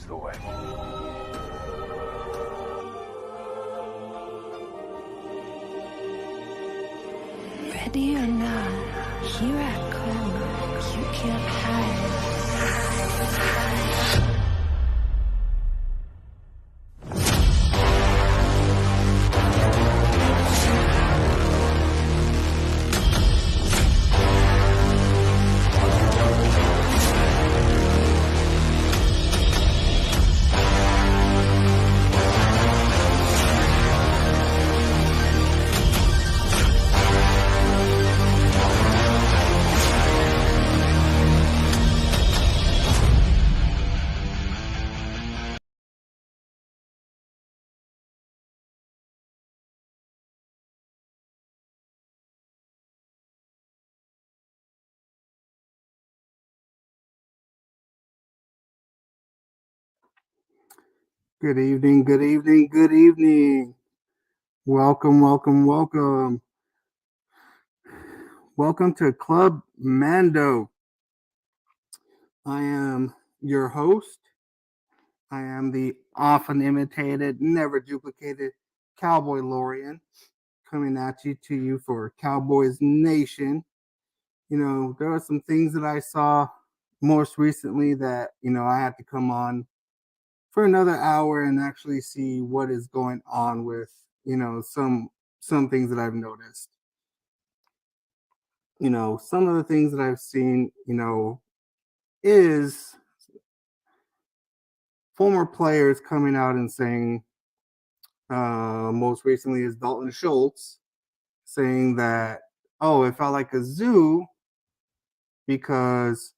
leads the way. Ready or not, here I come. You can't hide. Good evening, good evening, good evening. Welcome, welcome, welcome. Welcome to Club Mando. I am your host. I am the often imitated, never duplicated Cowboylorian coming at you for Cowboys Nation. You know, there are some things that I saw most recently that, I had to come on for another hour and actually see what is going on with, some things that I've noticed. Some of the things that I've seen, is former players coming out and saying, most recently is Dalton Schultz saying that, oh, it felt like a zoo because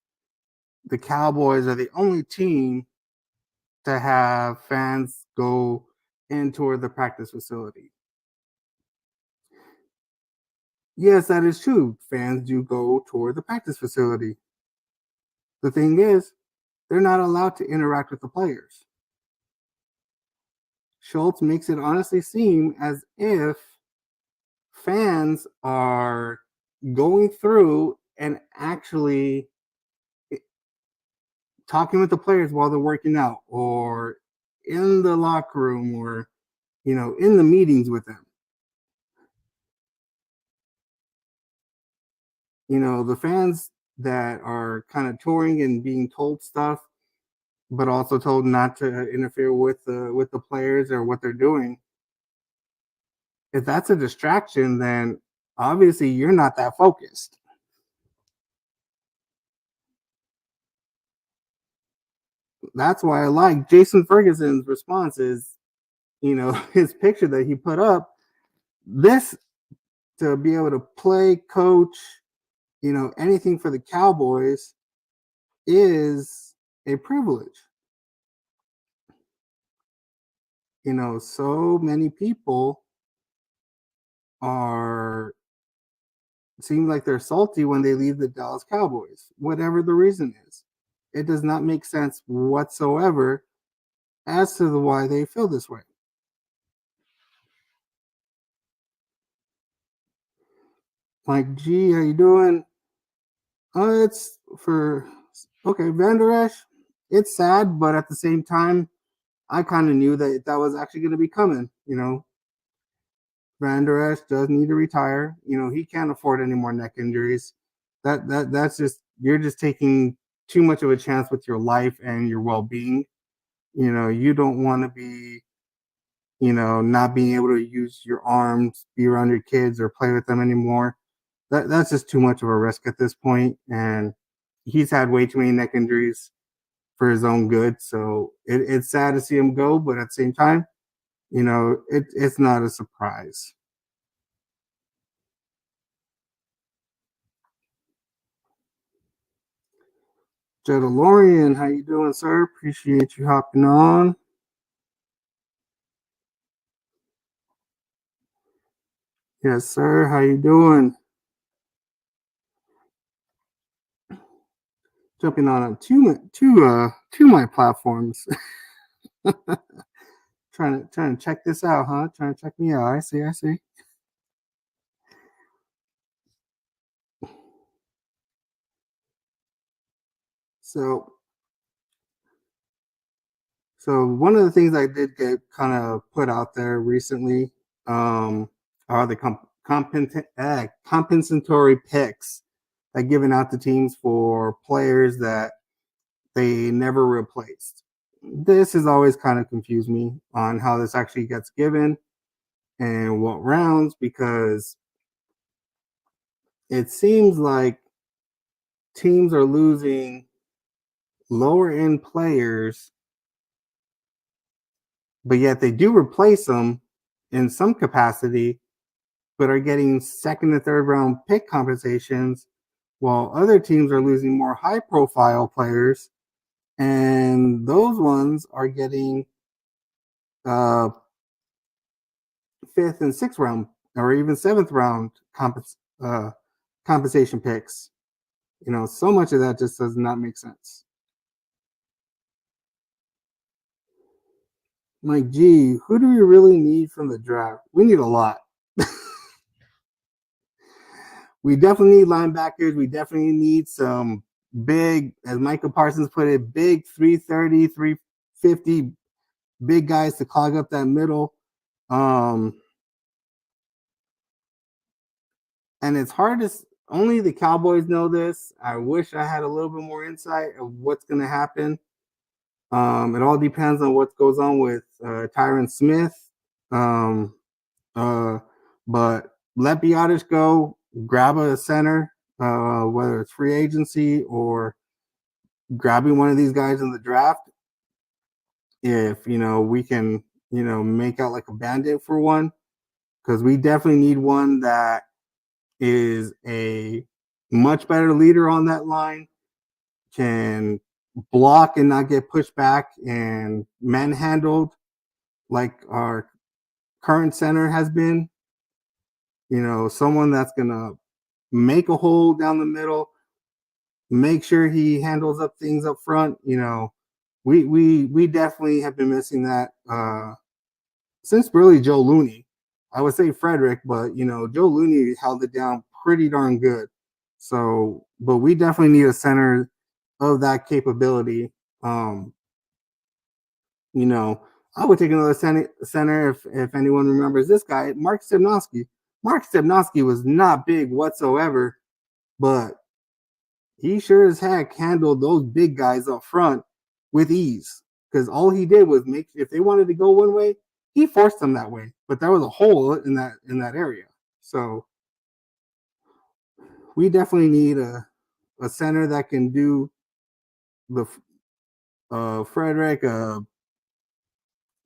the Cowboys are the only team to have fans go in toward the practice facility. Yes, that is true. Fans do go toward the practice facility. The thing is, they're not allowed to interact with the players. Schultz makes it honestly seem as if fans are going through and actually talking with the players while they're working out or in the locker room or, in the meetings with them. The fans that are kind of touring and being told stuff, but also told not to interfere with the players or what they're doing. If that's a distraction, then obviously you're not that focused. That's why I like Jason Ferguson's response is, his picture that he put up. This to be able to play, coach, anything for the Cowboys is a privilege. So many people seem like they're salty when they leave the Dallas Cowboys, whatever the reason is. It does not make sense whatsoever as to why they feel this way. Like, gee, how you doing? It's for Van Der Esch. It's sad, but at the same time, I kind of knew that was actually going to be coming. Van Der Esch does need to retire. He can't afford any more neck injuries. That's just, you're just taking too much of a chance with your life and your well-being. You don't want to be, not being able to use your arms, be around your kids or play with them anymore. That's just too much of a risk at this point. And he's had way too many neck injuries for his own good. So it's sad to see him go, but at the same time, it's not a surprise. Cowboylorian, how you doing, sir? Appreciate you hopping on. Yes, sir. How you doing? Jumping on to my platforms. trying to check this out, huh? Trying to check me out. I see. So So one of the things I did get kind of put out there recently are the compensatory picks that given out to teams for players that they never replaced. This has always kind of confused me on how this actually gets given and what rounds, because it seems like teams are losing lower end players, but yet they do replace them in some capacity, but are getting second and third round pick compensations, while other teams are losing more high profile players, and those ones are getting uh, fifth and sixth round or even seventh round compensation picks. So much of that just does not make sense. Like, gee, who do we really need from the draft? We need a lot. We definitely need linebackers. We definitely need some big, as Michael Parsons put it, big 330, 350 big guys to clog up that middle. And it's hard to, only the Cowboys know this. I wish I had a little bit more insight of what's going to happen. It all depends on what goes on with Tyron Smith. But let Biotish go, grab a center, whether it's free agency or grabbing one of these guys in the draft. If we can make out like a bandit for one, because we definitely need one that is a much better leader on that line, can block and not get pushed back and manhandled like our current center has been. Someone that's gonna make a hole down the middle, make sure he handles up things up front. We definitely have been missing that since really Joe Looney. I would say Frederick, but Joe Looney held it down pretty darn good. So, but we definitely need a center of that capability. Um, you know, I would take another center if anyone remembers this guy, Mark Stepnoski. Mark Stepnoski was not big whatsoever, but he sure as heck handled those big guys up front with ease. Because all he did was make, if they wanted to go one way, he forced them that way. But there was a hole in that area. So we definitely need a center that can do the Frederick,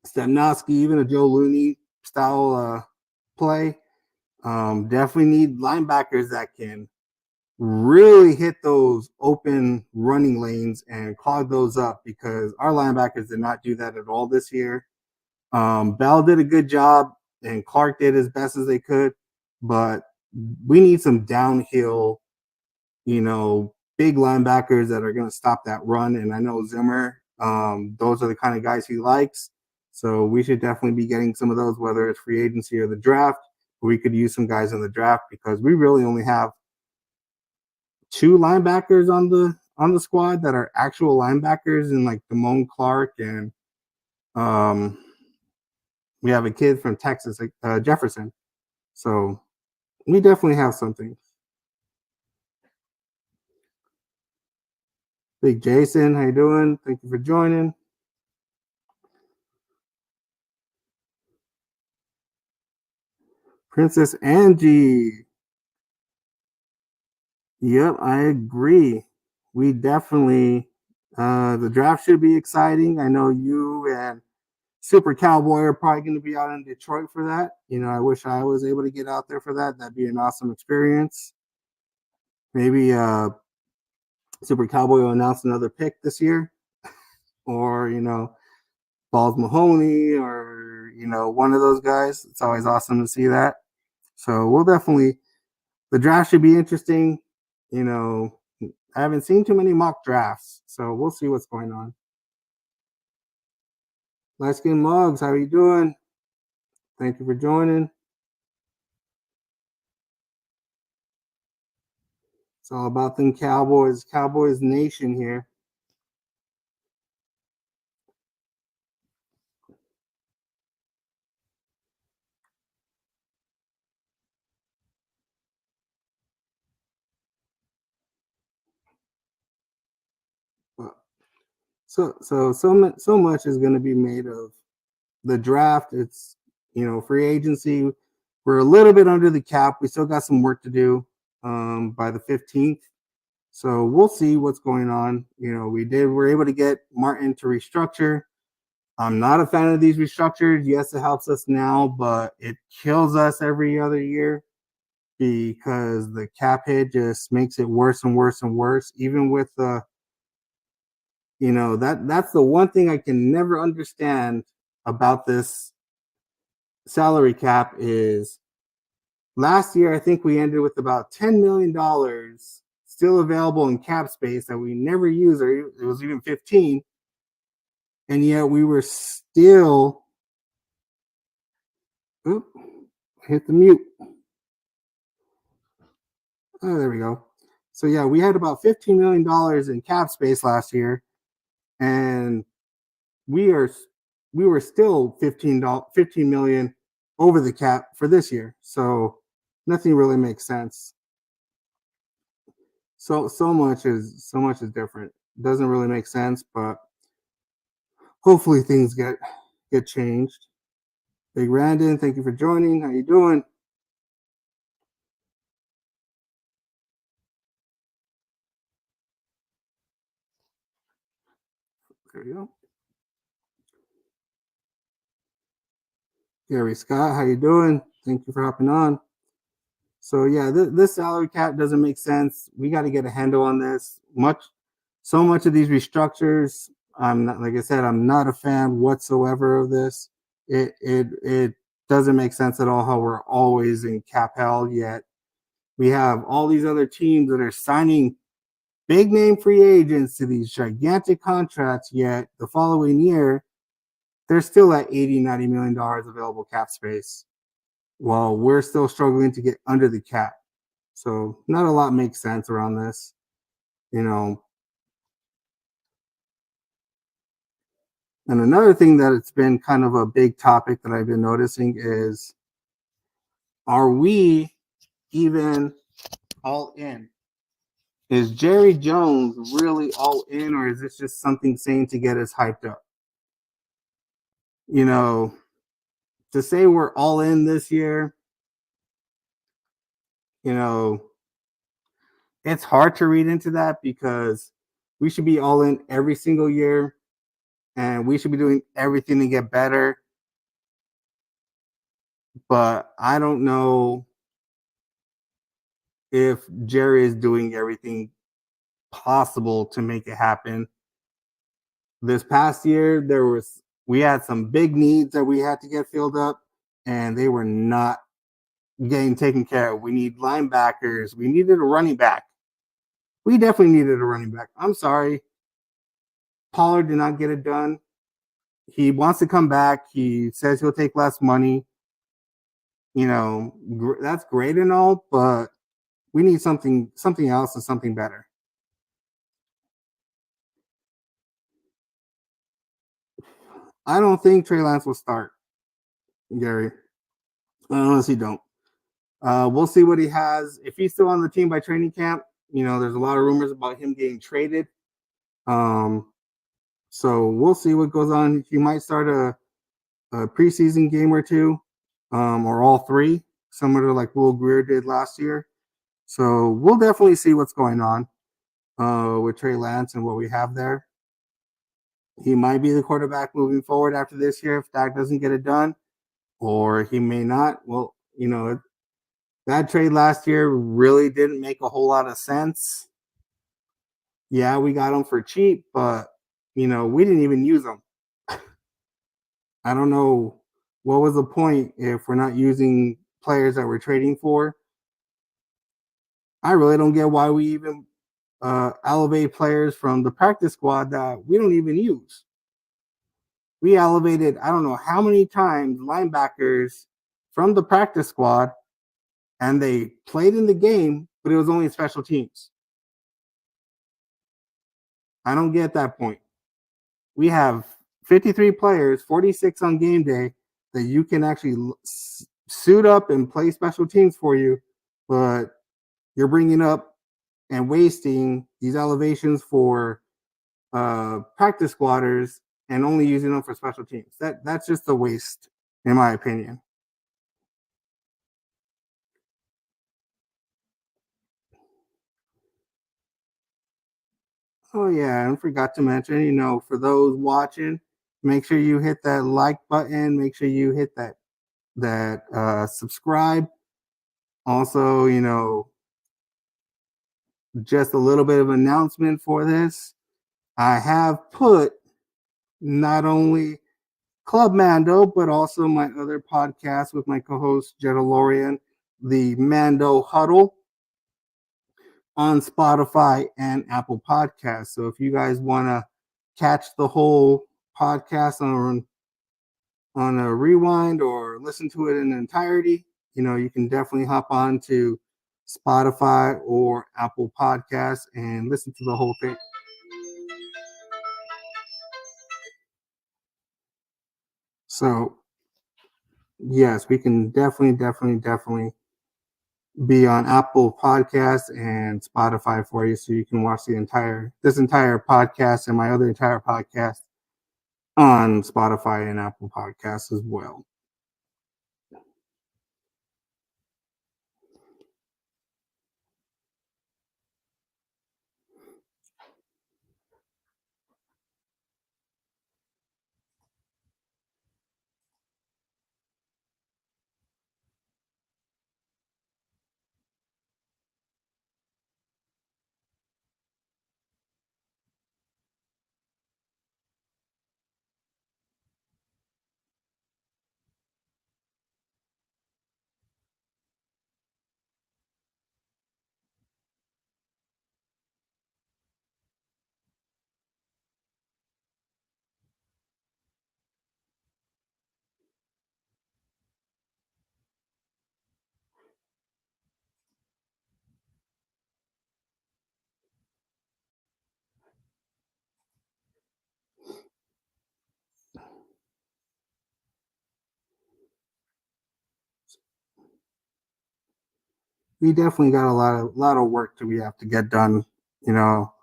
Stepnoski, even a Joe Looney style play. Definitely need linebackers that can really hit those open running lanes and clog those up, because our linebackers did not do that at all this year. Bell did a good job and Clark did as best as they could, but we need some downhill, big linebackers that are going to stop that run. And I know Zimmer, those are the kind of guys he likes. So we should definitely be getting some of those, whether it's free agency or the draft. We could use some guys in the draft because we really only have two linebackers on the squad that are actual linebackers, and like Damone Clark, and we have a kid from Texas, Jefferson. So we definitely have something. Big Jason, how you doing? Thank you for joining. Princess Angie. Yep, I agree. We definitely the draft should be exciting. I know you and Super Cowboy are probably going to be out in Detroit for that. I wish I was able to get out there for that. That'd be an awesome experience. Maybe Super Cowboy will announce another pick this year, or Balls Mahoney, or one of those guys. It's always awesome to see that. So we'll definitely, the draft should be interesting. I haven't seen too many mock drafts, so we'll see what's going on. Light Skin Mugs, how are you doing? Thank you for joining. It's all about them Cowboys, Cowboys Nation here. So much is going to be made of the draft. It's free agency. We're a little bit under the cap. We still got some work to do by the 15th. So we'll see what's going on. We're able to get Martin to restructure. I'm not a fan of these restructures. Yes, it helps us now, but it kills us every other year because the cap hit just makes it worse and worse and worse. Even with the, that's the one thing I can never understand about this salary cap is last year, I think we ended with about $10 million still available in cap space that we never used, or it was even 15. And yet we were still, hit the mute. Oh, there we go. So yeah, we had about $15 million in cap space last year, and we were still 15 million over the cap for this year. So nothing really makes sense. So much is different. Doesn't really make sense, but hopefully things get changed. Big Randon, thank you for joining. How you doing? There you go. Gary Scott, how you doing? Thank you for hopping on. So yeah, this salary cap doesn't make sense. We got to get a handle on this. So much of these restructures, I'm not, like I said, I'm not a fan whatsoever of this. It doesn't make sense at all how we're always in cap hell, yet we have all these other teams that are signing big name free agents to these gigantic contracts, yet the following year they're still at $80-90 million available cap space while we're still struggling to get under the cap. So not a lot makes sense around this. And another thing that it's been kind of a big topic that I've been noticing is, are we even all in? Is Jerry Jones really all in, or is this just something saying to get us hyped up? To say we're all in this year, it's hard to read into that because we should be all in every single year and we should be doing everything to get better. But I don't know if Jerry is doing everything possible to make it happen. This past year, we had some big needs that we had to get filled up, and they were not getting taken care of. We need linebackers. We needed a running back. We definitely needed a running back. I'm sorry. Pollard did not get it done. He wants to come back. He says he'll take less money. That's great and all, but we need something else and something better. I don't think Trey Lance will start, Gary. I honestly don't. We'll see what he has. If he's still on the team by training camp, there's a lot of rumors about him getting traded. So we'll see what goes on. He might start a preseason game or two, or all three, similar to like Will Greer did last year. So we'll definitely see what's going on with Trey Lance and what we have there. He might be the quarterback moving forward after this year if Dak doesn't get it done, or he may not. Well, that trade last year really didn't make a whole lot of sense. Yeah, we got him for cheap, but we didn't even use him. I don't know what was the point if we're not using players that we're trading for. I really don't get why we even elevate players from the practice squad that we don't even use. We elevated, I don't know how many times, linebackers from the practice squad, and they played in the game, but it was only special teams. I don't get that point. We have 53 players, 46 on game day, that you can actually suit up and play special teams for you, but you're bringing up and wasting these elevations for practice squatters and only using them for special teams. That's just a waste, in my opinion. Oh yeah, and forgot to mention, for those watching, make sure you hit that like button. Make sure you hit that subscribe. Also, just a little bit of announcement for this. I have put not only Club Mando, but also my other podcast with my co-host Cowboylorian, the Mando Huddle, on Spotify and Apple Podcasts. So if you guys want to catch the whole podcast on a rewind or listen to it in entirety, you can definitely hop on to Spotify or Apple Podcasts and listen to the whole thing. So yes, we can definitely be on Apple Podcasts and Spotify for you, so you can watch this entire podcast and my other entire podcast on Spotify and Apple Podcasts as well. We definitely got a lot of work that we have to get done, you know,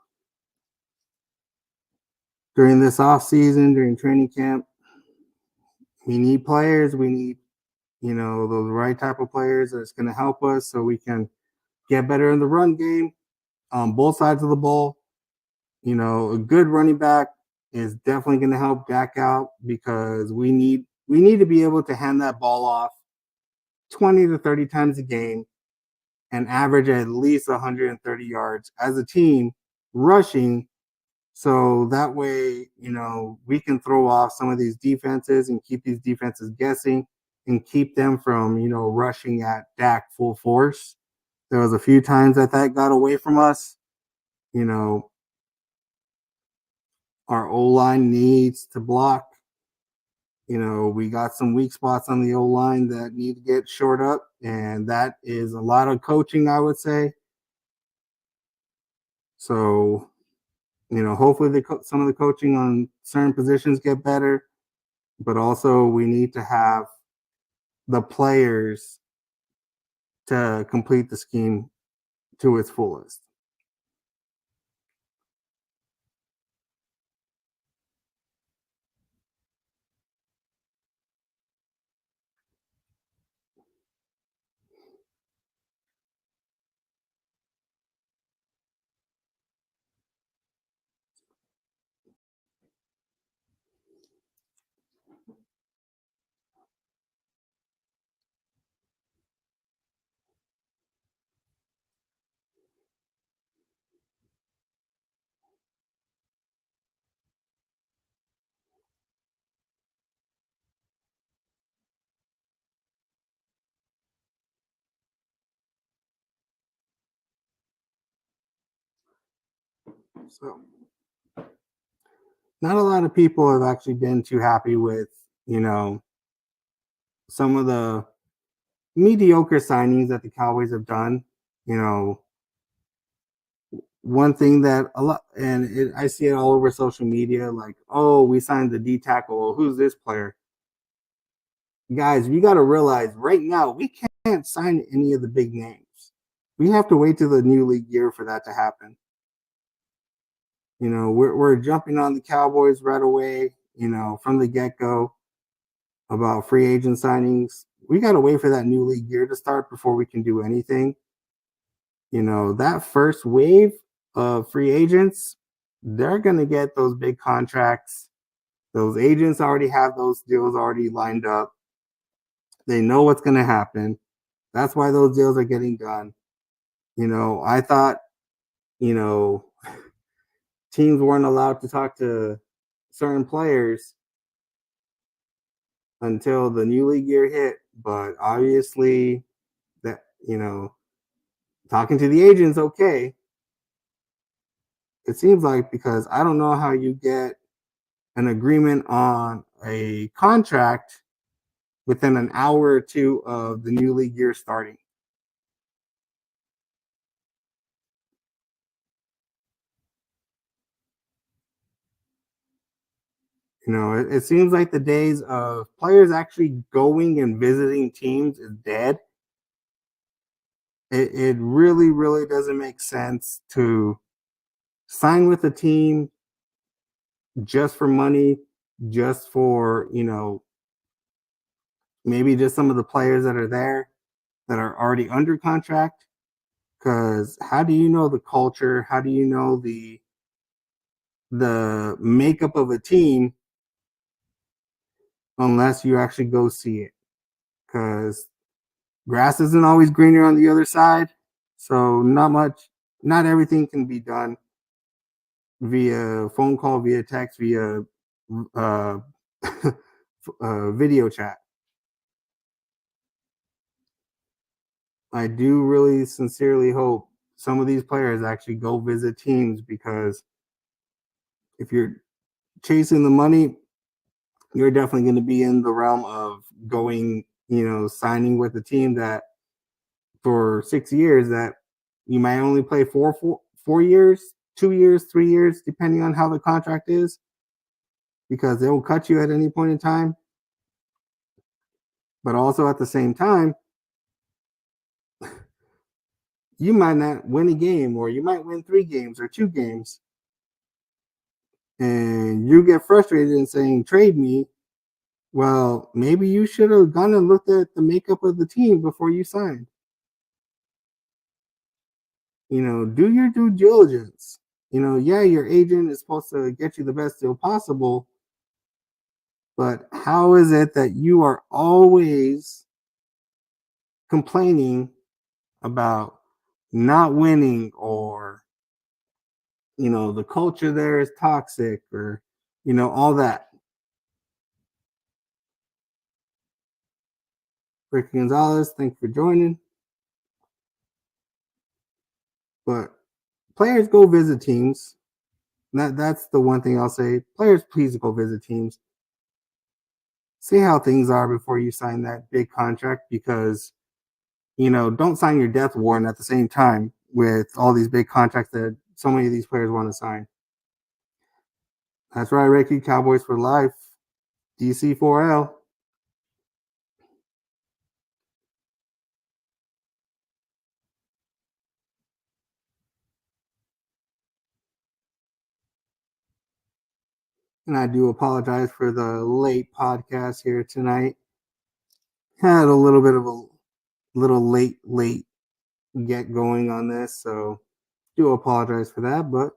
during this off season, during training camp. We need players. We need, those right type of players that's going to help us so we can get better in the run game on both sides of the ball. A good running back is definitely going to help Dak out because we need to be able to hand that ball off 20 to 30 times a game and average at least 130 yards as a team rushing. So that way, we can throw off some of these defenses and keep these defenses guessing and keep them from, rushing at Dak full force. There was a few times that got away from us. You know, our O line needs to block. We got some weak spots on the O line that need to get shored up, and that is a lot of coaching, I would say. So, hopefully some of the coaching on certain positions get better, but also we need to have the players to complete the scheme to its fullest. So, not a lot of people have actually been too happy with, some of the mediocre signings that the Cowboys have done. You know, one thing that a lot, and I see it all over social media, like, oh, we signed the D tackle. Who's this player? Guys, we got to realize right now we can't sign any of the big names. We have to wait till the new league year for that to happen. We're jumping on the Cowboys right away, from the get go about free agent signings. We got to wait for that new league year to start before we can do anything. That first wave of free agents, they're going to get those big contracts. Those agents already have those deals already lined up. They know what's going to happen. That's why those deals are getting done. I thought, you know, teams weren't allowed to talk to certain players until the new league year hit. But obviously, that, talking to the agents, okay. It seems like, because I don't know how you get an agreement on a contract within an hour or two of the new league year starting. It seems like the days of players actually going and visiting teams is dead. It really, really doesn't make sense to sign with a team just for money, just for, maybe just some of the players that are there that are already under contract. Because how do you know the culture? How do you know the makeup of a team unless you actually go see it? Because grass isn't always greener on the other side. So not everything can be done via phone call, via text, via uh, video chat. I do really sincerely hope some of these players actually go visit teams, because if you're chasing the money, you're definitely going to be in the realm of going, signing with a team that for 6 years that you might only play 4 years, 2 years, 3 years, depending on how the contract is, because they will cut you at any point in time. But also at the same time, you might not win a game, or you might win 3 games or 2 games, and you get frustrated and saying, trade me. Well, maybe you should have gone and looked at the makeup of the team before you signed. Do your due diligence. Yeah, your agent is supposed to get you the best deal possible, but how is it that you are always complaining about not winning, or, the culture there is toxic, or, all that? Ricky Gonzalez, thanks for joining. But players go visit teams. That's the one thing I'll say. Players, please go visit teams. See how things are before you sign that big contract, because, don't sign your death warrant at the same time with all these big contracts that so many of these players want to sign. That's right, Ricky. Cowboys for life. DC4L. And I do apologize for the late podcast here tonight. Had a little bit of a little late get going on this, so do apologize for that. But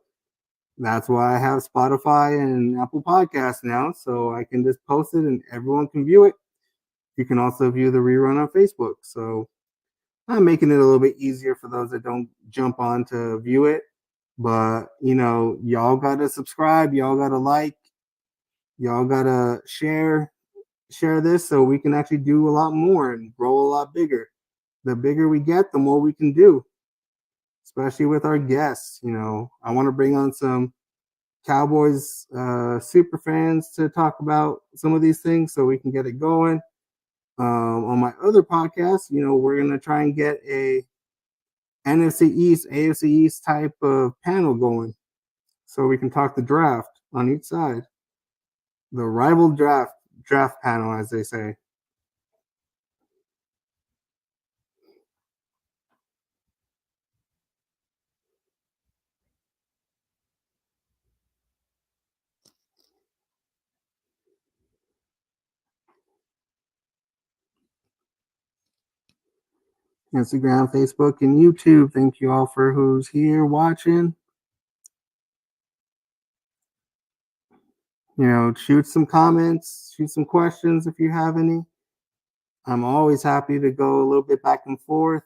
that's why I have Spotify and Apple Podcasts now, so I can just post it and everyone can view it. You can also view the rerun on Facebook. So I'm making it a little bit easier for those that don't jump on to view it. But, y'all got to subscribe. Y'all got to like. Y'all got to share this so we can actually do a lot more and grow a lot bigger. The bigger we get, the more we can do, especially with our guests. I want to bring on some Cowboys super fans to talk about some of these things so we can get it going. On my other podcast, we're going to try and get a NFC East, AFC East type of panel going so we can talk the draft on each side. The rival draft panel, as they say. Instagram, Facebook, and YouTube. Thank you all for who's here watching. Shoot some comments, shoot some questions if you have any. I'm always happy to go a little bit back and forth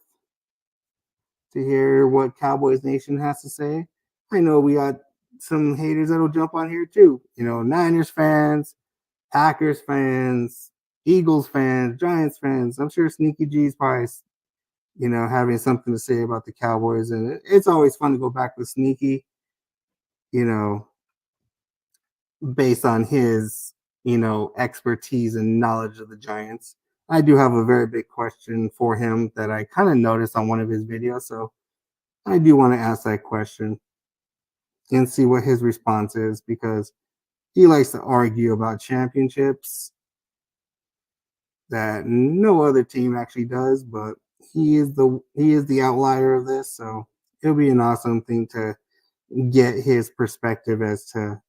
to hear what Cowboys Nation has to say. I know we got some haters that'll jump on here too. Niners fans, Packers fans, Eagles fans, Giants fans. I'm sure Sneaky G's probably, having something to say about the Cowboys. And it's always fun to go back with Sneaky, based on his, expertise and knowledge of the Giants. I do have a very big question for him that I kind of noticed on one of his videos. So I do want to ask that question and see what his response is, because he likes to argue about championships that no other team actually does, but he is the outlier of this. So it'll be an awesome thing to get his perspective as to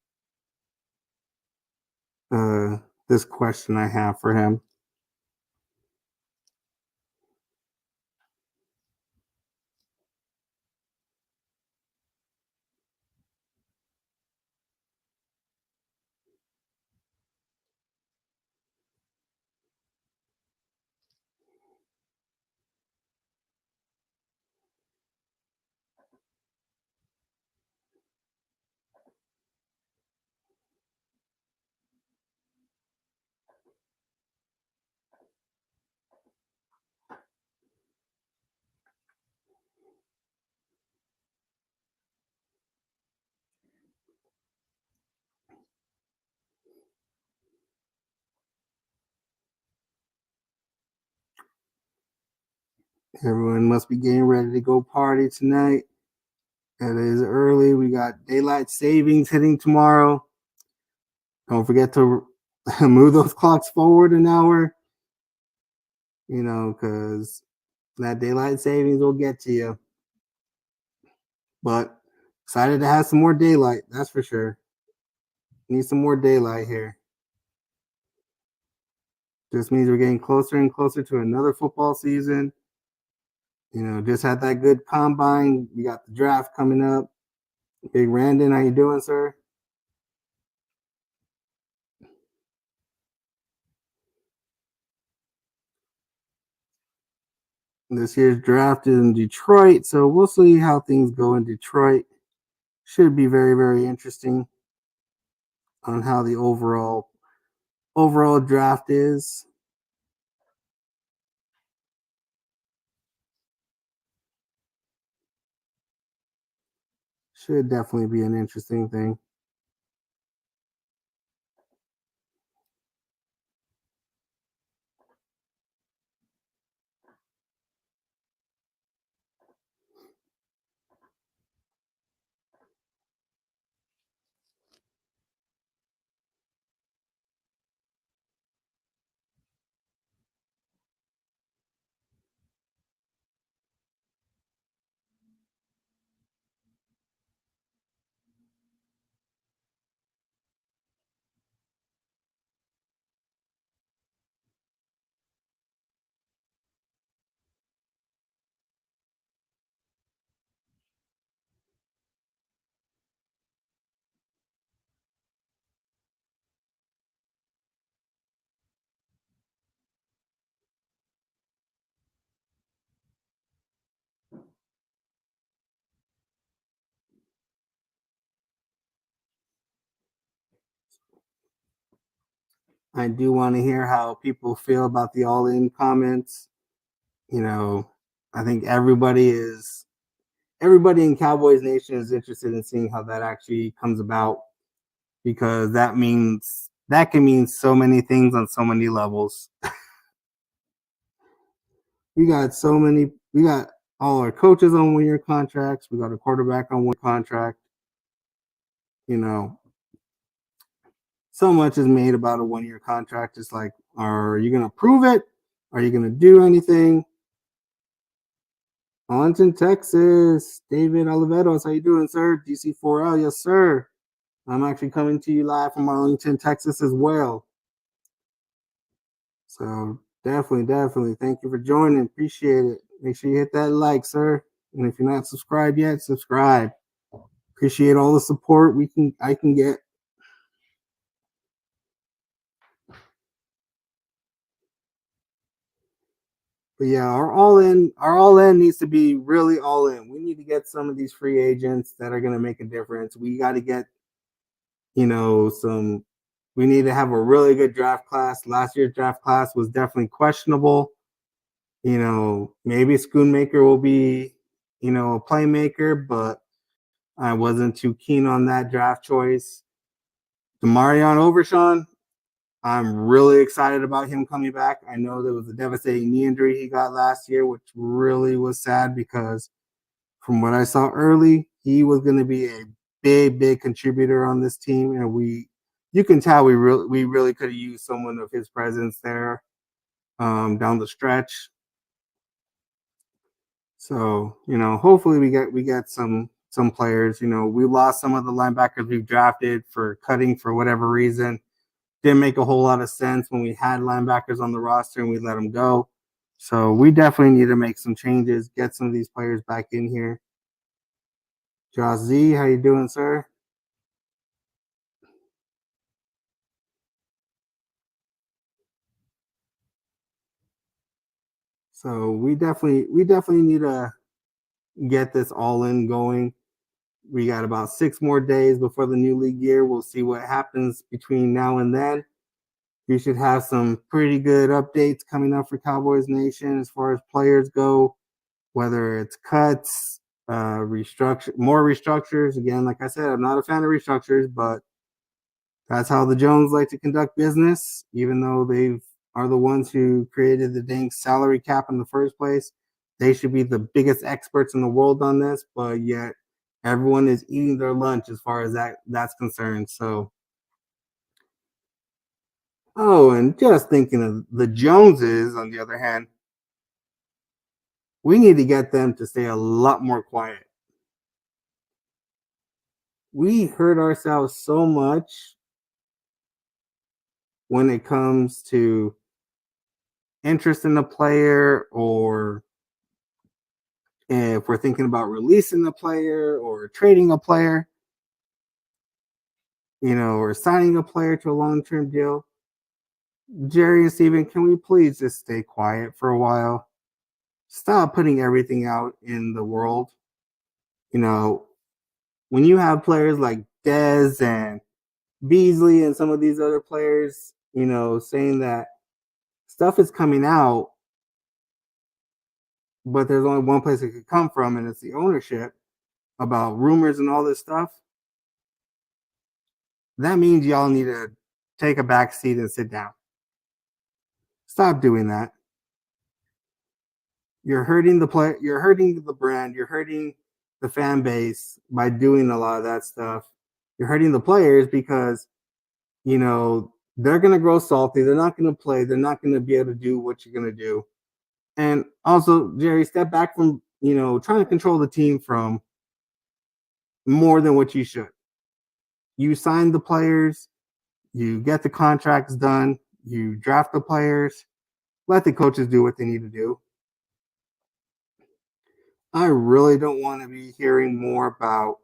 this question I have for him. Everyone must be getting ready to go party tonight. It is early. We got daylight savings hitting tomorrow. Don't forget to move those clocks forward an hour, because that daylight savings will get to you. But excited to have some more daylight, that's for sure. Need some more daylight here. Just means we're getting closer and closer to another football season. Just had that good combine. We got the draft coming up. Big Randon, how you doing, sir? This year's draft is in Detroit, so we'll see how things go in Detroit. Should be very, very interesting on how the overall draft is. Should definitely be an interesting thing. I do want to hear how people feel about the all-in comments. I think everybody in Cowboys Nation is interested in seeing how that actually comes about, because that can mean so many things on so many levels. We got all our coaches on 1-year contracts. We got a quarterback on 1 contract. So much is made about a 1-year contract. It's like, are you going to prove it? Are you going to do anything? Arlington, Texas. David Oliveros, how you doing, sir? DC4L, yes, sir. I'm actually coming to you live from Arlington, Texas as well. So definitely. Thank you for joining. Appreciate it. Make sure you hit that like, sir. And if you're not subscribed yet, subscribe. Appreciate all the support I can get. But yeah, our all in needs to be really all in. We need to get some of these free agents that are going to make a difference. We got to get, some. We need to have a really good draft class. Last year's draft class was definitely questionable. Maybe Schoonmaker will be, a playmaker, but I wasn't too keen on that draft choice. Demarion Overshawn, I'm really excited about him coming back. I know there was a devastating knee injury he got last year, which really was sad because from what I saw early, he was going to be a big contributor on this team, and you can tell we really could have used someone of his presence there down the stretch. So hopefully we get some players. We lost some of the linebackers we've drafted for cutting for whatever reason. Didn't make a whole lot of sense when we had linebackers on the roster and we let them go. So we definitely need to make some changes, get some of these players back in here. Josh Z, how you doing, sir? So we definitely need to get this all in going. We got about 6 more days before the new league year. We'll see what happens between now and then. We should have some pretty good updates coming up for Cowboys Nation as far as players go, whether it's cuts, more restructures. Again, like I said, I'm not a fan of restructures, but that's how the Jones like to conduct business, even though they are the ones who created the dang salary cap in the first place. They should be the biggest experts in the world on this, but yet everyone is eating their lunch as far as that's concerned. So, and just thinking of the Joneses, on the other hand, we need to get them to stay a lot more quiet. We hurt ourselves so much when it comes to interest in the player, or if we're thinking about releasing the player or trading a player, or signing a player to a long-term deal. Jerry and Steven, can we please just stay quiet for a while? Stop putting everything out in the world. When you have players like Dez and Beasley and some of these other players, saying that stuff is coming out, but there's only one place it could come from, and it's the ownership, about rumors and all this stuff, that means y'all need to take a back seat and sit down. Stop doing that. You're hurting the play. You're hurting the brand. You're hurting the fan base by doing a lot of that stuff. You're hurting the players because they're gonna grow salty. They're not gonna play. They're not gonna be able to do what you're gonna do. And also, Jerry, step back from trying to control the team from more than what you should. You sign the players. You get the contracts done. You draft the players. Let the coaches do what they need to do. I really don't want to be hearing more about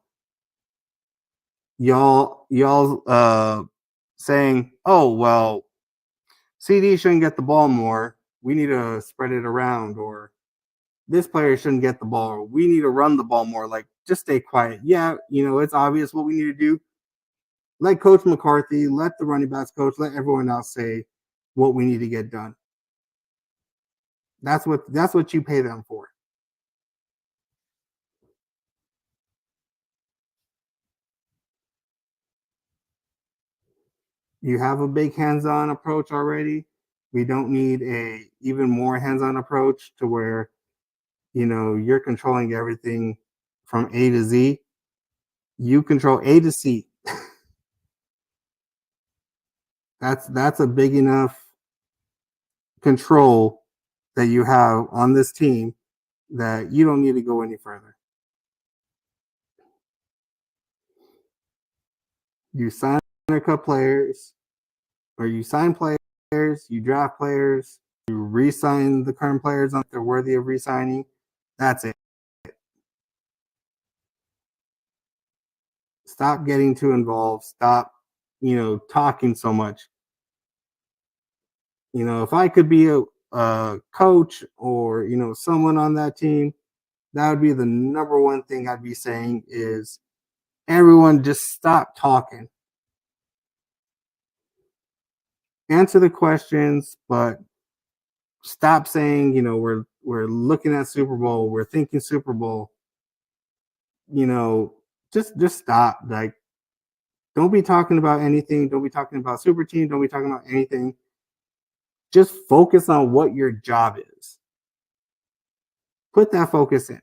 y'all saying, "Oh well, CD shouldn't get the ball more. We need to spread it around," or "This player shouldn't get the ball. Or, we need to run the ball more." Like, just stay quiet. Yeah, it's obvious what we need to do. Let Coach McCarthy, let the running backs coach, let everyone else say what we need to get done. That's what you pay them for. You have a big hands-on approach already. We don't need a even more hands-on approach to where you're controlling everything from A to Z. You control A to C. That's a big enough control that you have on this team that you don't need to go any further. You sign a couple players, or you sign players, you draft players, re-sign the current players if they're worthy of re-signing. That's it. Stop getting too involved. Stop, talking so much. If I could be a coach or, someone on that team, that would be the number one thing I'd be saying is everyone just stop talking. Answer the questions, but stop saying, we're looking at Super Bowl, we're thinking Super Bowl. Just stop. Like, don't be talking about anything. Don't be talking about super team. Don't be talking about anything. Just focus on what your job is. Put that focus in.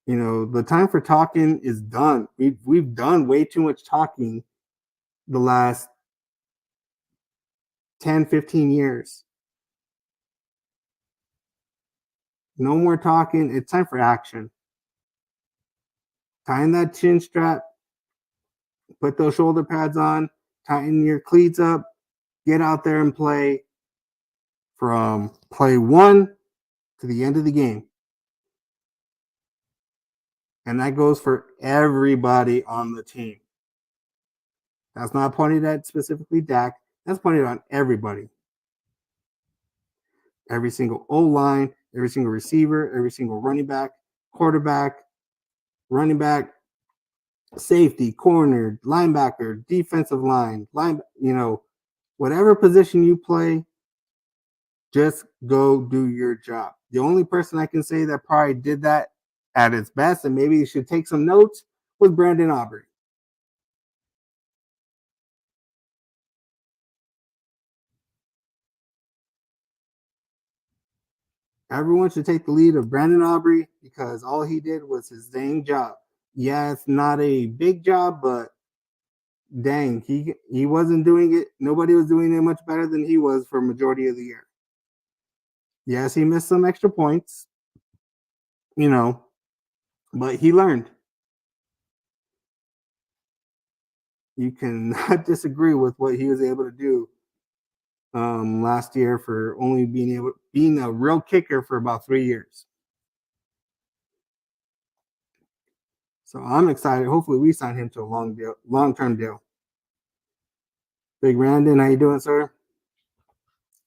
The time for talking is done. We've done way too much talking the last 10, 15 years. No more talking. It's time for action. Tighten that chin strap. Put those shoulder pads on. Tighten your cleats up. Get out there and play from play one to the end of the game. And that goes for everybody on the team. That's not pointed at specifically Dak. That's pointed on everybody. Every single O-line, every single receiver, every single running back, quarterback, running back, safety, corner, linebacker, defensive line, whatever position you play, just go do your job. The only person I can say that probably did that at its best, and maybe you should take some notes, was Brandon Aubrey. Everyone should take the lead of Brandon Aubrey because all he did was his dang job. Yeah, it's not a big job, but dang, he wasn't doing it. Nobody was doing it much better than he was for a majority of the year. Yes, he missed some extra points, but he learned. You cannot disagree with what he was able to do last year for only being a real kicker for about 3 years. So I'm excited. Hopefully we sign him to a long-term deal. Big Brandon, how you doing, sir?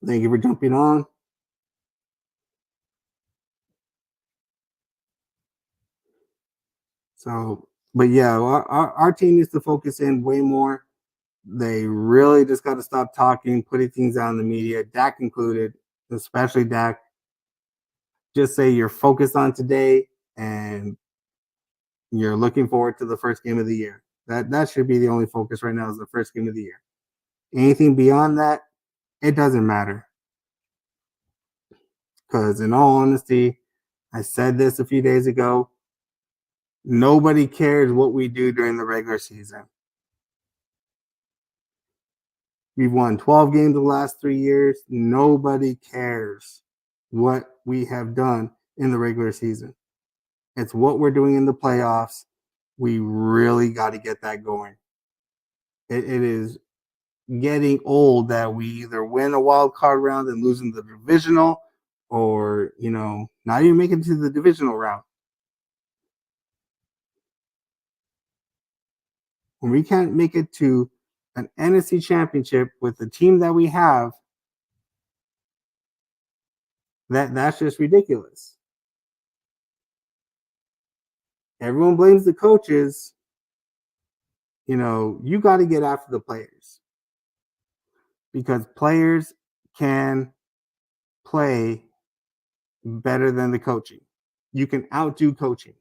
Thank you for jumping on. So, but yeah, our team needs to focus in way more. They really just got to stop talking, putting things out in the media, Dak included, especially Dak. Just say you're focused on today and you're looking forward to the first game of the year. That should be the only focus right now is the first game of the year. Anything beyond that, it doesn't matter. Because in all honesty, I said this a few days ago, nobody cares what we do during the regular season. We've won 12 games the last 3 years. Nobody cares what we have done in the regular season. It's what we're doing in the playoffs. We really got to get that going. It is getting old that we either win a wild card round and lose in the divisional or, not even make it to the divisional round. When we can't make it to an NFC championship with the team that we have, that's just ridiculous. Everyone blames the coaches. You got to get after the players because players can play better than the coaching. You can outdo coaching.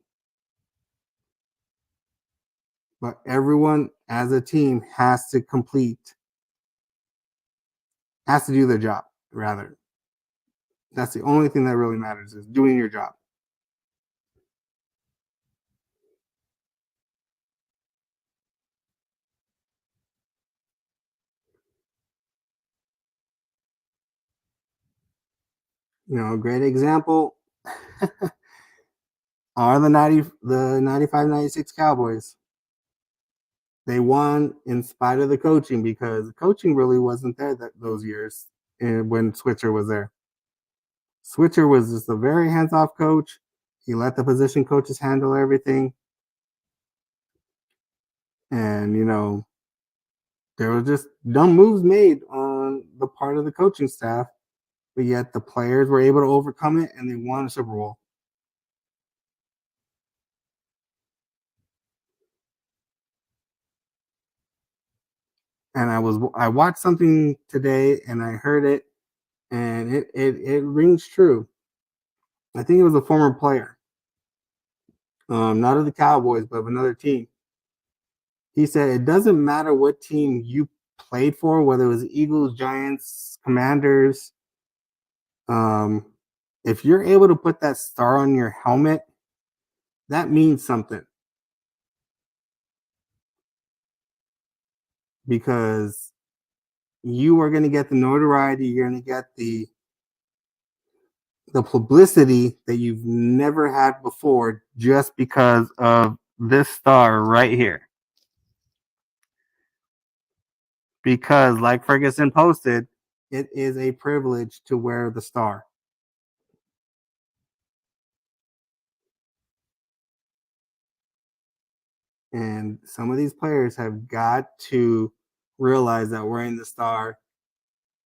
But everyone as a team has to do their job, rather. That's the only thing that really matters is doing your job. A great example are the 95-96 Cowboys. They won in spite of the coaching because the coaching really wasn't there those years when Switcher was there. Switcher was just a very hands-off coach. He let the position coaches handle everything. And, there were just dumb moves made on the part of the coaching staff, but yet the players were able to overcome it and they won a Super Bowl. And I watched something today and I heard it and it rings true. I think it was a former player, not of the Cowboys, but of another team. He said it doesn't matter what team you played for, whether it was Eagles, Giants, Commanders. If you're able to put that star on your helmet, that means something. Because you are going to get the notoriety, you're going to get the publicity that you've never had before just because of this star right here. Because, like Ferguson posted, it is a privilege to wear the star. And some of these players have got to realize that wearing the star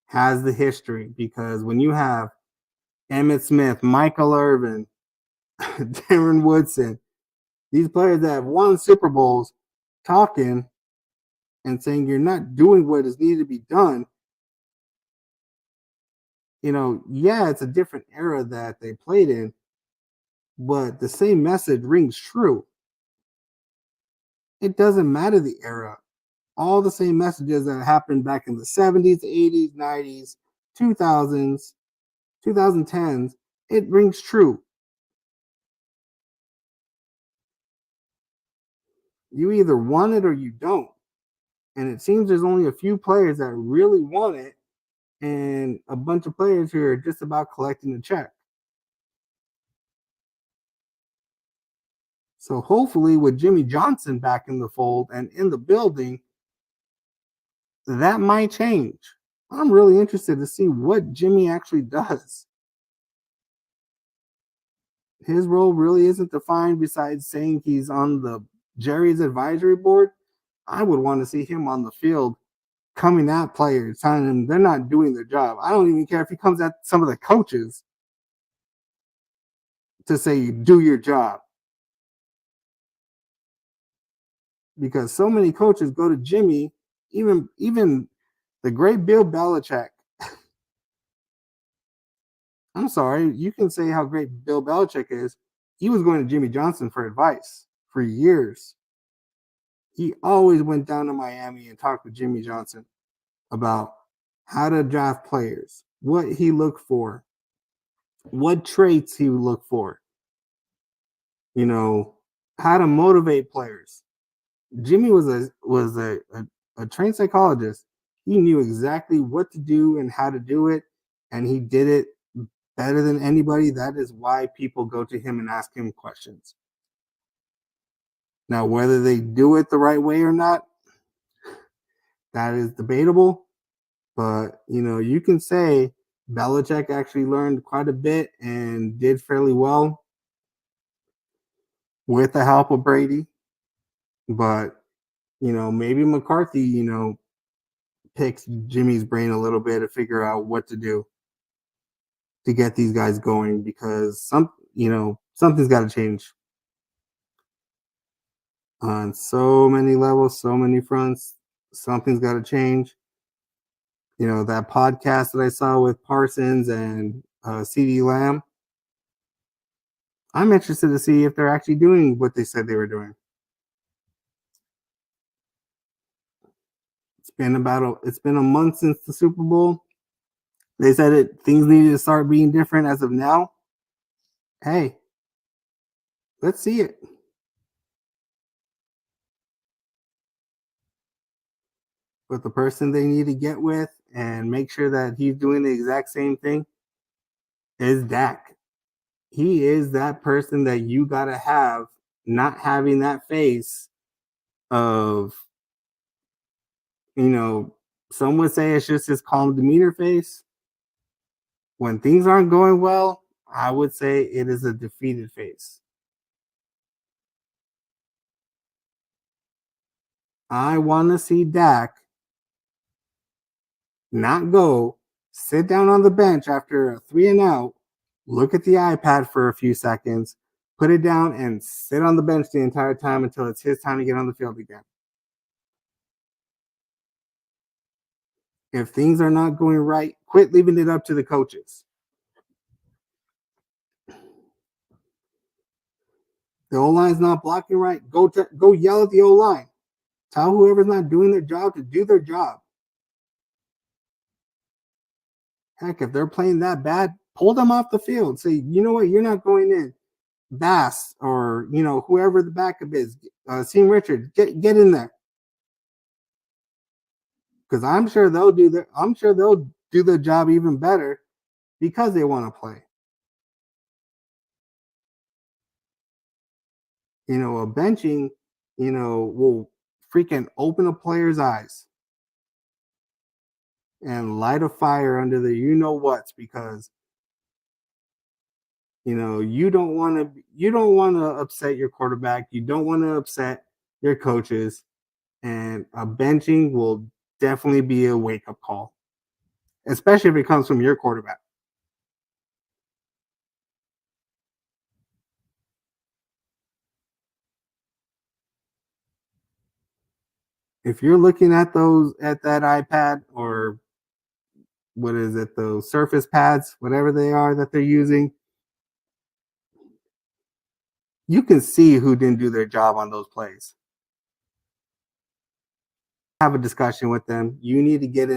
has the history. Because when you have Emmitt Smith, Michael Irvin, Darren Woodson, these players that have won Super Bowls talking and saying you're not doing what is needed to be done, yeah, it's a different era that they played in, but the same message rings true. It doesn't matter the era. All the same messages that happened back in the 70s, 80s, 90s, 2000s, 2010s, it rings true. You either want it or you don't. And it seems there's only a few players that really want it and a bunch of players who are just about collecting the check. So hopefully with Jimmy Johnson back in the fold and in the building, that might change. I'm really interested to see what Jimmy actually does. His role really isn't defined besides saying he's on the Jerry's advisory board. I would want to see him on the field coming at players, telling them they're not doing their job. I don't even care if he comes at some of the coaches to say, do your job. Because so many coaches go to Jimmy, even the great Bill Belichick. I'm sorry, you can say how great Bill Belichick is. He was going to Jimmy Johnson for advice for years. He always went down to Miami and talked with Jimmy Johnson about how to draft players, what he looked for, what traits he would look for, how to motivate players. Jimmy was a trained psychologist. He knew exactly what to do and how to do it, and he did it better than anybody. That is why people go to him and ask him questions. Now, whether they do it the right way or not, that is debatable. But, you can say Belichick actually learned quite a bit and did fairly well with the help of Brady. But, maybe McCarthy, picks Jimmy's brain a little bit to figure out what to do to get these guys going because something's got to change on so many levels, so many fronts. Something's got to change. That podcast that I saw with Parsons and CeeDee Lamb, I'm interested to see if they're actually doing what they said they were doing. It's been a month since the Super Bowl. They said things needed to start being different as of now. Hey, let's see it. But the person they need to get with and make sure that he's doing the exact same thing is Dak. He is that person that you got to have, not having that face of Some would say it's just his calm demeanor face. When things aren't going well, I would say it is a defeated face. I want to see Dak not go, sit down on the bench after a 3-and-out, look at the iPad for a few seconds, put it down, and sit on the bench the entire time until it's his time to get on the field again. If things are not going right, quit leaving it up to the coaches. The O-line's not blocking right. Go yell at the O-line. Tell whoever's not doing their job to do their job. Heck, if they're playing that bad, pull them off the field. Say, you know what, you're not going in. Bass or whoever the backup is, Seam Richards, get in there. Because I'm sure they'll do the job even better because they want to play. A benching, will freaking open a player's eyes and light a fire under the what's, because you don't want to upset your quarterback, you don't want to upset your coaches, and a benching will definitely be a wake-up call, especially if it comes from your quarterback. If you're looking at that iPad, or what is it, those Surface pads, whatever they are that they're using, you can see who didn't do their job on those plays. Have a discussion with them. You need to get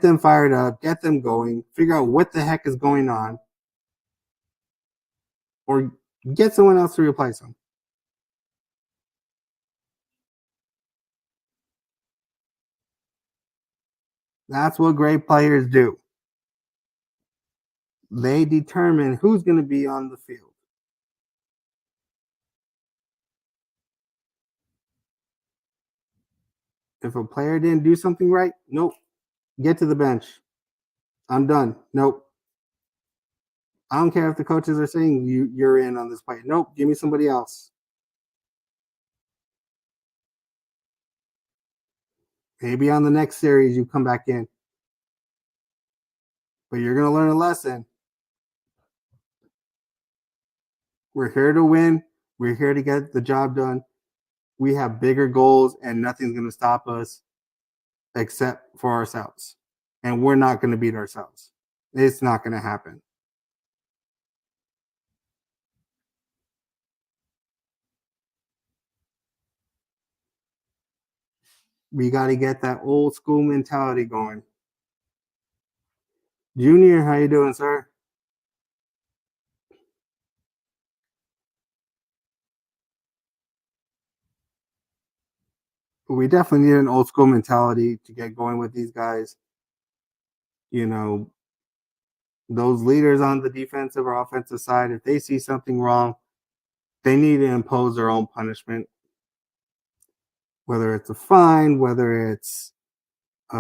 them fired up, get them going, figure out what the heck is going on, or get someone else to replace them. That's what great players do. They determine who's going to be on the field. If a player didn't do something right, nope, get to the bench. I'm done. Nope. I don't care if the coaches are saying you're in on this play. Nope, give me somebody else. Maybe on the next series you come back in. But you're going to learn a lesson. We're here to win. We're here to get the job done. We have bigger goals, and nothing's going to stop us except for ourselves. And we're not going to beat ourselves. It's not going to happen. We got to get that old school mentality going. Junior, how you doing, sir? We definitely need an old school mentality to get going with these guys. Those leaders on the defensive or offensive side, if they see something wrong, they need to impose their own punishment. Whether it's a fine, whether it's make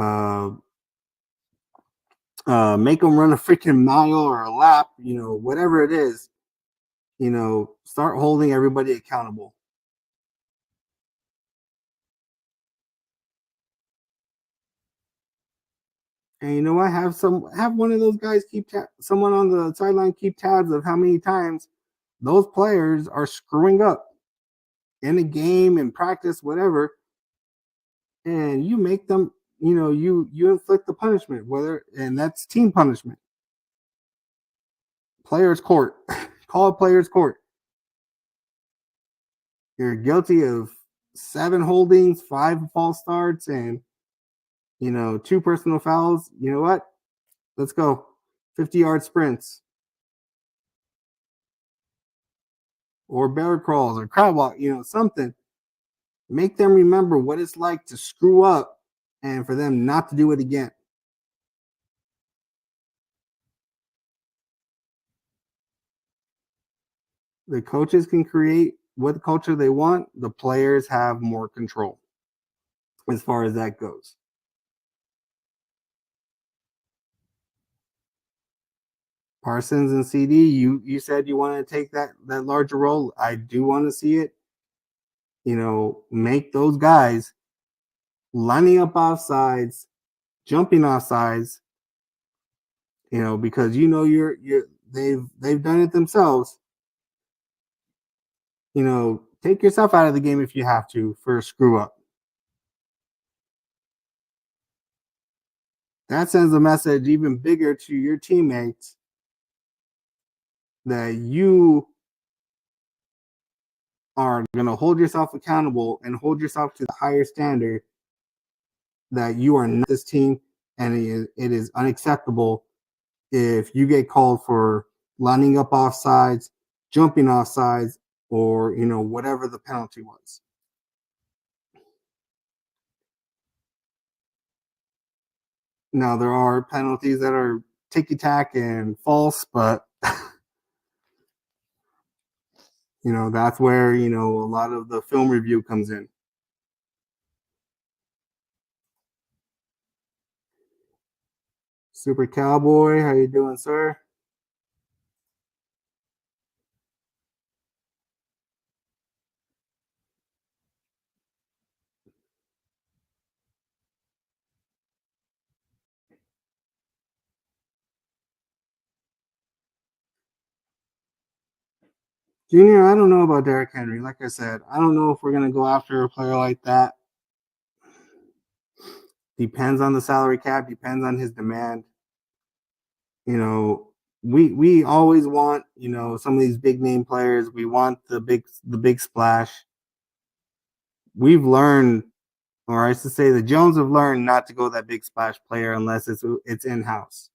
them run a freaking mile or a lap, whatever it is, start holding everybody accountable. And you know what? Have one of those guys someone on the sideline keep tabs of how many times those players are screwing up in a game, in practice, whatever, and you make them, you inflict the punishment, and that's team punishment. Players court. Call it players court. You're guilty of 7 holdings, 5 false starts, and 2 personal fouls. You know what? Let's go. 50-yard sprints. Or bear crawls or crowd walk, something. Make them remember what it's like to screw up and for them not to do it again. The coaches can create what culture they want. The players have more control. as far as that goes. Parsons and CD, you said you want to take that larger role. I do want to see it. Make those guys lining up off sides, jumping off sides. Because they've done it themselves. Take yourself out of the game if you have to for a screw up. That sends a message even bigger to your teammates that you are going to hold yourself accountable and hold yourself to the higher standard, that you are not this team, and it is unacceptable if you get called for lining up off sides, jumping off sides, or whatever the penalty was. Now there are penalties that are ticky-tack and false, but that's where a lot of the film review comes in. Super Cowboy, how you doing, sir? Junior, I don't know about Derrick Henry. Like I said, I don't know if we're going to go after a player like that. Depends on the salary cap, depends on his demand. We always want, some of these big name players. We want the big splash. We've learned, or I should say the Jones have learned not to go that big splash player unless it's in-house.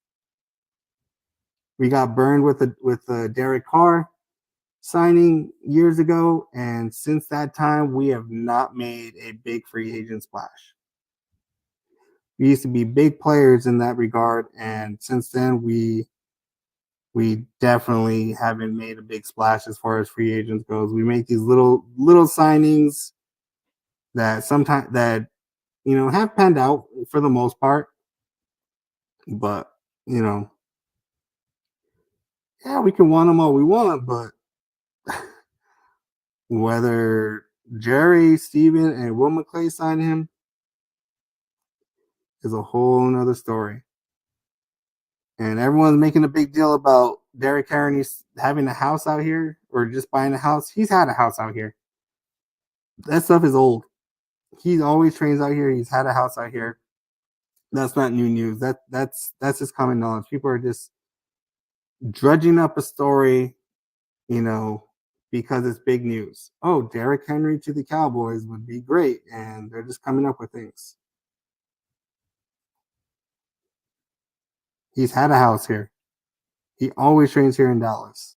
We got burned with the Derek Carr signing years ago, and since that time we have not made a big free agent splash. We used to be big players in that regard, and since then we definitely haven't made a big splash as far as free agents goes. We make these little signings that sometimes have panned out for the most part, but yeah, we can want them all we want, but whether Jerry, Steven, and Will McClay sign him is a whole nother story. And everyone's making a big deal about Derek Henry having a house out here or just buying a house. He's had a house out here. That stuff is old. He always trains out here. He's had a house out here. That's not new news. That's just common knowledge. People are just drudging up a story, because it's big news. Oh, Derrick Henry to the Cowboys would be great, and they're just coming up with things. He's had a house here. He always trains here in Dallas.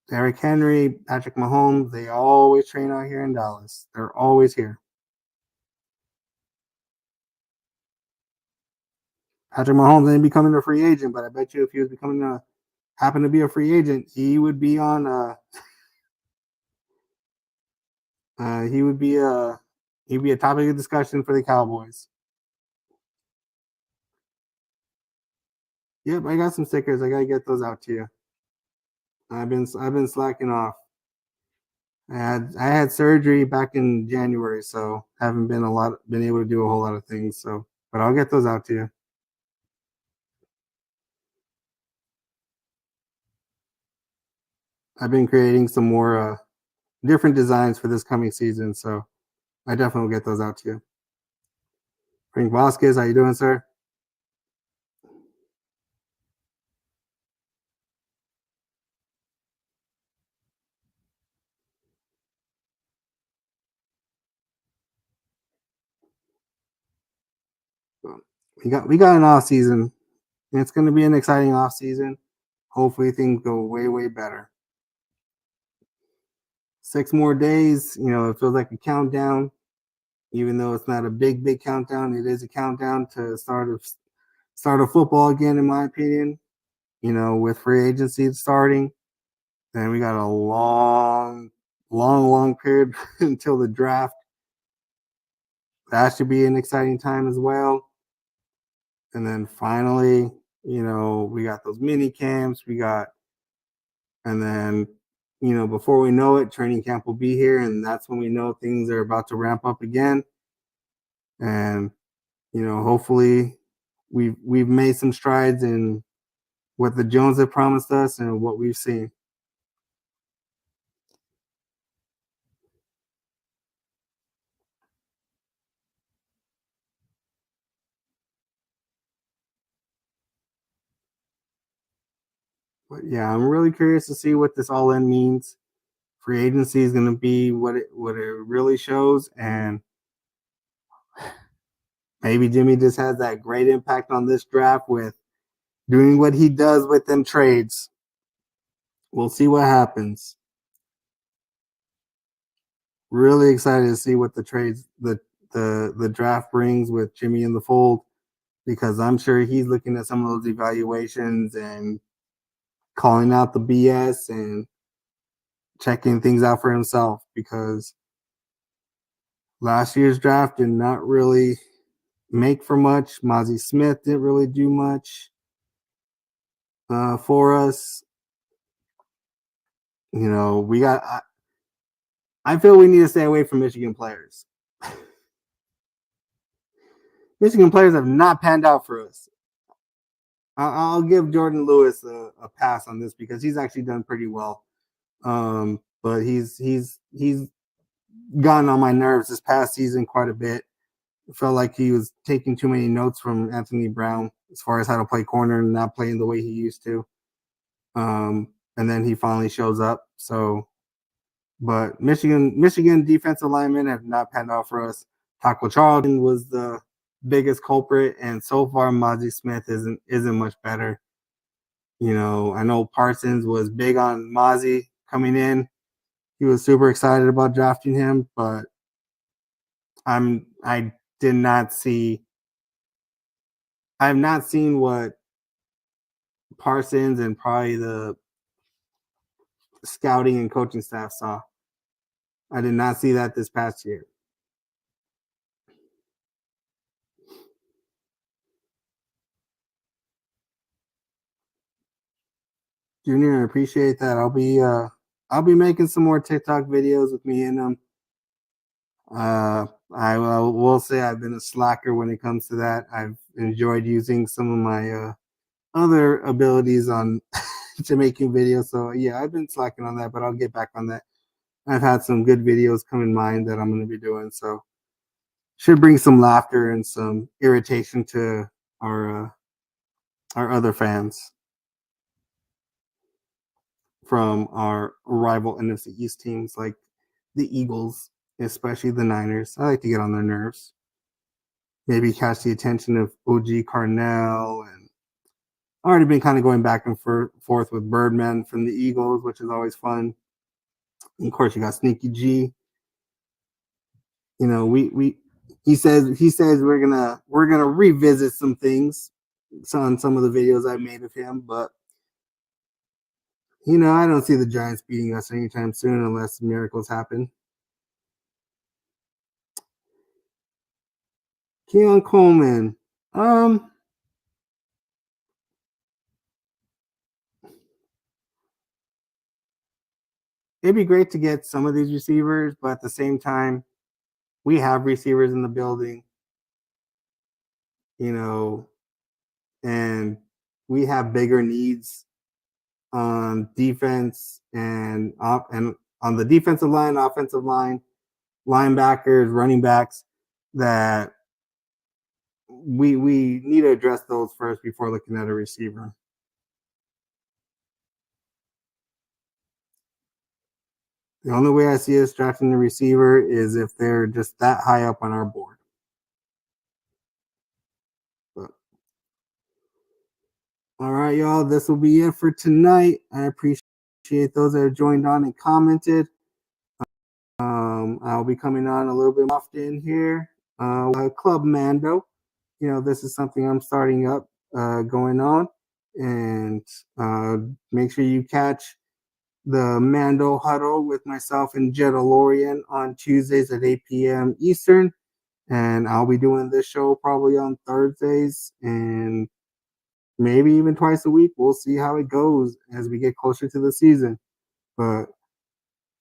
Derrick Henry, Patrick Mahomes, they always train out here in Dallas. They're always here. Patrick Mahomes ain't becoming a free agent, but I bet you if he was happen to be a free agent, he would be on he'd be a topic of discussion for the Cowboys. Yep, I got some stickers. I gotta get those out to you. I've been slacking off. I had surgery back in January, so haven't been able to do a whole lot of things. So, but I'll get those out to you. I've been creating some more different designs for this coming season, so I definitely will get those out to you. Frank Vasquez, how you doing, sir? We got an off season. It's going to be an exciting off season. Hopefully things go way better. 6 more days. It feels like a countdown. Even though it's not a big countdown, it is a countdown to start of football again, in my opinion. With free agency starting, then we got a long long period until the draft. That should be an exciting time as well. And then finally, we got those mini camps. And then, before we know it, training camp will be here. And that's when we know things are about to ramp up again. And, hopefully we've made some strides in what the Jones have promised us and what we've seen. But yeah, I'm really curious to see what this all in means. Free agency is going to be what it really shows, and maybe Jimmy just has that great impact on this draft with doing what he does with them trades. We'll see what happens. Really excited to see what the trades the draft brings with Jimmy in the fold, because I'm sure he's looking at some of those evaluations and calling out the BS and checking things out for himself, because last year's draft did not really make for much. Mozzie Smith didn't really do much for us. I feel we need to stay away from Michigan players. Michigan players have not panned out for us. I'll give Jordan Lewis a pass on this because he's actually done pretty well. But he's gotten on my nerves this past season quite a bit. It felt like he was taking too many notes from Anthony Brown as far as how to play corner and not playing the way he used to. And then he finally shows up. But Michigan defensive linemen have not panned out for us. Taco Charlton was the biggest culprit, and so far Mozzie Smith isn't much better. I know Parsons was big on Mozzie coming in. He was super excited about drafting him, but I have not seen what Parsons and probably the scouting and coaching staff saw. I did not see that this past year. Junior, I appreciate that. I'll be making some more TikTok videos with me in them. I will say I've been a slacker when it comes to that. I've enjoyed using some of my other abilities on to making videos. So yeah, I've been slacking on that, but I'll get back on that. I've had some good videos come in mind that I'm going to be doing. So should bring some laughter and some irritation to our other fans from our rival NFC East teams like the Eagles, especially the Niners. I like to get on their nerves. Maybe catch the attention of OG Carnell, and already been kind of going back and forth with Birdman from the Eagles, which is always fun. And of course, you got Sneaky G. He says we're gonna revisit some things on some of the videos I made of him, but I don't see the Giants beating us anytime soon unless miracles happen. Keon Coleman. It'd be great to get some of these receivers, but at the same time, we have receivers in the building, and we have bigger needs on defense and on the defensive line, offensive line, linebackers, running backs, that we need to address those first before looking at a receiver. The only way I see us drafting a receiver is if they're just that high up on our board. But, all right, y'all, this will be it for tonight. I appreciate those that have joined on and commented. I'll be coming on a little bit often here. Club Mando. This is something I'm starting up, going on, and make sure you catch the Mando Huddle with myself and Cowboylorian on Tuesdays at 8 p.m. Eastern. And I'll be doing this show probably on Thursdays and maybe even twice a week. We'll see how it goes as we get closer to the season. But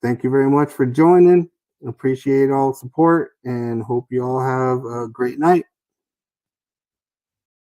thank you very much for joining. Appreciate all support and hope you all have a great night.